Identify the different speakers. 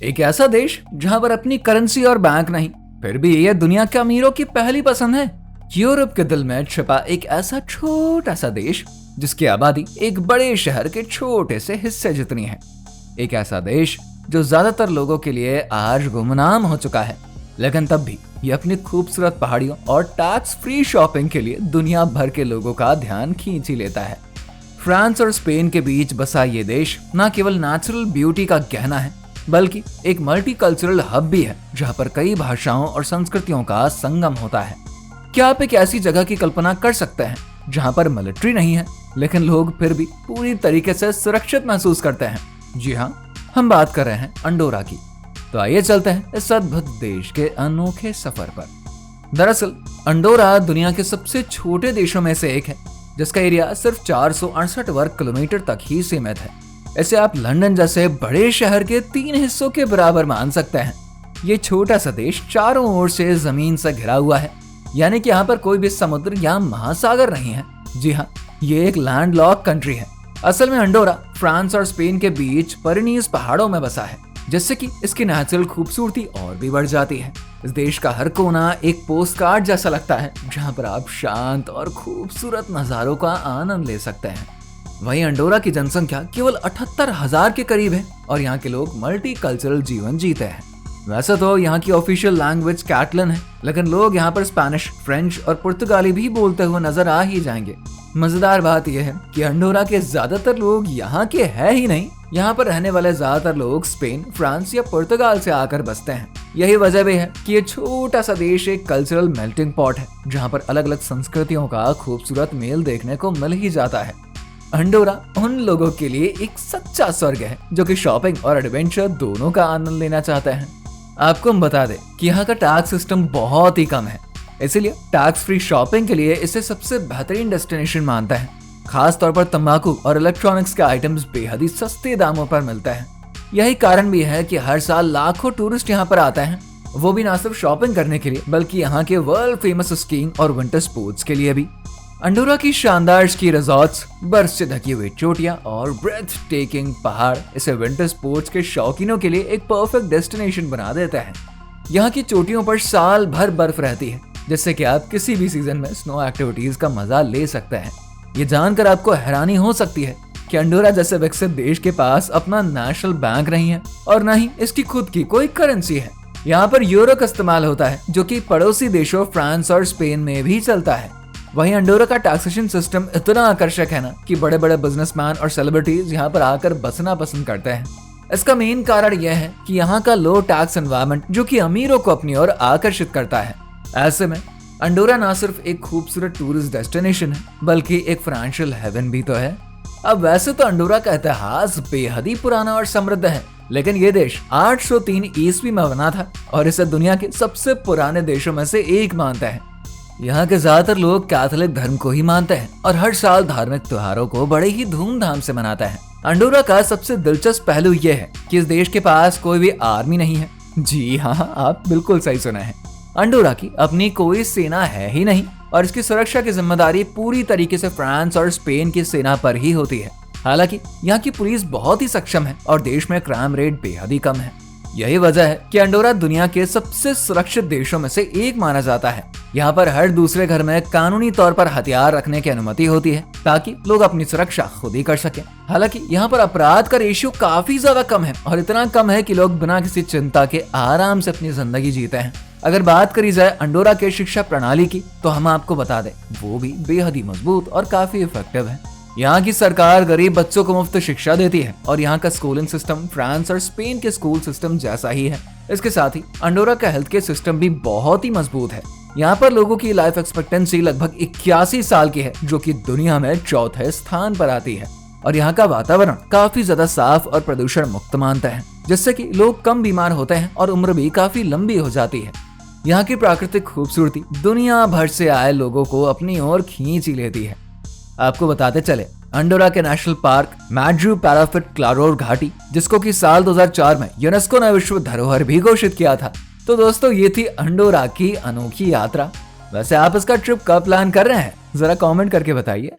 Speaker 1: एक ऐसा देश जहां पर अपनी करेंसी और बैंक नहीं, फिर भी यह दुनिया के अमीरों की पहली पसंद है। यूरोप के दिल में छिपा एक ऐसा छोटा सा देश जिसकी आबादी एक बड़े शहर के छोटे से हिस्से जितनी है। एक ऐसा देश जो ज्यादातर लोगों के लिए आज गुमनाम हो चुका है, लेकिन तब भी ये अपनी खूबसूरत पहाड़ियों और टैक्स फ्री शॉपिंग के लिए दुनिया भर के लोगों का ध्यान खींच ही लेता है। फ्रांस और स्पेन के बीच बसा ये देश न केवल नेचुरल ब्यूटी का गहना है, बल्कि एक मल्टीकल्चरल हब भी है जहाँ पर कई भाषाओं और संस्कृतियों का संगम होता है। क्या आप एक ऐसी जगह की कल्पना कर सकते हैं जहाँ पर मिलिट्री नहीं है, लेकिन लोग फिर भी पूरी तरीके से सुरक्षित महसूस करते हैं? जी हाँ, हम बात कर रहे हैं अंडोरा की। तो आइए चलते हैं इस अद्भुत देश के अनोखे सफर पर। दरअसल अंडोरा दुनिया के सबसे छोटे देशों में से एक है, जिसका एरिया सिर्फ 468 वर्ग किलोमीटर तक ही सीमित है। इसे आप लंदन जैसे बड़े शहर के 3 हिस्सों के बराबर मान सकते हैं। ये छोटा सा देश चारों ओर से जमीन से घिरा हुआ है, यानी कि यहाँ पर कोई भी समुद्र या महासागर नहीं है। जी हाँ, ये एक लैंडलॉक कंट्री है। असल में अंडोरा फ्रांस और स्पेन के बीच पिरेनीज पहाड़ों में बसा है, जिससे कि इसकी नेचुरल खूबसूरती और भी बढ़ जाती है। इस देश का हर कोना एक पोस्ट कार्ड जैसा लगता है, जहाँ पर आप शांत और खूबसूरत नज़ारों का आनंद ले सकते हैं। वहीं अंडोरा की जनसंख्या केवल 78,000 के करीब है और यहाँ के लोग मल्टी कल्चरल जीवन जीते हैं। वैसे तो यहाँ की ऑफिशियल लैंग्वेज कैटलन है, लेकिन लोग यहाँ पर स्पेनिश, फ्रेंच और पुर्तगाली भी बोलते हुए नजर आ ही जाएंगे। मजेदार बात यह है कि अंडोरा के ज्यादातर लोग यहाँ के है ही नहीं। यहाँ पर रहने वाले ज्यादातर लोग स्पेन, फ्रांस या पुर्तगाल से आकर बसते हैं। यही वजह भी है कि ये छोटा सा देश एक कल्चरल मेल्टिंग पॉट है, जहाँ पर अलग अलग संस्कृतियों का खूबसूरत मेल देखने को मिल ही जाता है। अंडोरा उन लोगों के लिए एक सच्चा स्वर्ग है जो कि शॉपिंग और एडवेंचर दोनों का आनंद लेना चाहते हैं। आपको हम बता दें कि यहाँ का टैक्स सिस्टम बहुत ही कम है, इसीलिए टैक्स फ्री शॉपिंग के लिए इसे सबसे बेहतरीन डेस्टिनेशन मानता है। खास तौर पर तंबाकू और इलेक्ट्रॉनिक्स के आइटम्स बेहद ही सस्ते दामों पर मिलते हैं। यही कारण भी है कि हर साल लाखों टूरिस्ट यहाँ पर आते हैं, वो भी ना सिर्फ शॉपिंग करने के लिए बल्कि यहाँ के वर्ल्ड फेमस स्कीइंग और विंटर स्पोर्ट्स के लिए भी। अंडोरा की शानदार स्की रिजॉर्ट्स, बर्फ से ढकी हुई चोटियां और ब्रेथ टेकिंग पहाड़ इसे विंटर स्पोर्ट्स के शौकीनों के लिए एक परफेक्ट डेस्टिनेशन बना देते हैं। यहाँ की चोटियों पर साल भर बर्फ रहती है, जिससे कि आप किसी भी सीजन में स्नो एक्टिविटीज का मजा ले सकते हैं। ये जानकर आपको हैरानी हो सकती है कि अंडोरा जैसे विकसित देश के पास अपना नेशनल बैंक नहीं है और न ही इसकी खुद की कोई करेंसी है। यहाँ पर यूरो का इस्तेमाल होता है, जो कि पड़ोसी देशों फ्रांस और स्पेन में भी चलता है। वहीं अंडोरा का टैक्सेशन सिस्टम इतना आकर्षक है ना कि बड़े बड़े बिजनेसमैन और सेलिब्रिटीज यहाँ पर आकर बसना पसंद करते हैं। इसका मेन कारण यह है कि यहाँ का लो टैक्स एनवायरनमेंट जो कि अमीरों को अपनी ओर आकर्षित करता है। ऐसे में अंडोरा ना सिर्फ एक खूबसूरत टूरिस्ट डेस्टिनेशन है, बल्कि एक फाइनेंशियल हेवन भी तो है। अब वैसे तो अंडोरा का इतिहास बेहद ही पुराना और समृद्ध है, लेकिन ये देश 803 ईस्वी में बना था और इसे दुनिया के सबसे पुराने देशों में से एक मानता है। यहाँ के ज्यादातर लोग कैथोलिक धर्म को ही मानते हैं और हर साल धार्मिक त्योहारों को बड़े ही धूमधाम से मनाता है। अंडोरा का सबसे दिलचस्प पहलू यह है कि इस देश के पास कोई भी आर्मी नहीं है। जी हाँ, आप बिल्कुल सही सुना है। अंडोरा की अपनी कोई सेना है ही नहीं और इसकी सुरक्षा की जिम्मेदारी पूरी तरीके से फ्रांस और स्पेन की सेना पर ही होती है। हालांकि यहाँ की पुलिस बहुत ही सक्षम है और देश में क्राइम रेट बेहद ही कम है। यही वजह है कि अंडोरा दुनिया के सबसे सुरक्षित देशों में से एक माना जाता है। यहाँ पर हर दूसरे घर में कानूनी तौर पर हथियार रखने की अनुमति होती है ताकि लोग अपनी सुरक्षा खुद ही कर सकें। हालांकि यहाँ पर अपराध का रेशियो काफी ज्यादा कम है और इतना कम है कि लोग बिना किसी चिंता के आराम से अपनी जिंदगी जीते हैं। अगर बात करी जाए अंडोरा के शिक्षा प्रणाली की, तो हम आपको बता दें वो भी बेहद ही मजबूत और काफी इफेक्टिव है। यहाँ की सरकार गरीब बच्चों को मुफ्त शिक्षा देती है और यहाँ का स्कूलिंग सिस्टम फ्रांस और स्पेन के स्कूल सिस्टम जैसा ही है। इसके साथ ही अंडोरा का हेल्थ केयर सिस्टम भी बहुत ही मजबूत है। यहाँ पर लोगों की लाइफ एक्सपेक्टेंसी लगभग 81 साल की है, जो कि दुनिया में चौथे स्थान पर आती है। और यहाँ का वातावरण काफी ज्यादा साफ और प्रदूषण मुक्त मानता है, जिससे कि लोग कम बीमार होते हैं और उम्र भी काफी लंबी हो जाती है। यहाँ की प्राकृतिक खूबसूरती दुनिया भर से आए लोगों को अपनी ओर खींच ही लेती है। आपको बताते चले, अंडोरा के नेशनल पार्क मैड्रू पैराफिट क्लारोर घाटी, जिसको कि साल 2004 में यूनेस्को ने विश्व धरोहर भी घोषित किया था। तो दोस्तों, ये थी अंडोरा की अनोखी यात्रा। वैसे आप इसका ट्रिप कब प्लान कर रहे हैं, जरा कमेंट करके बताइए।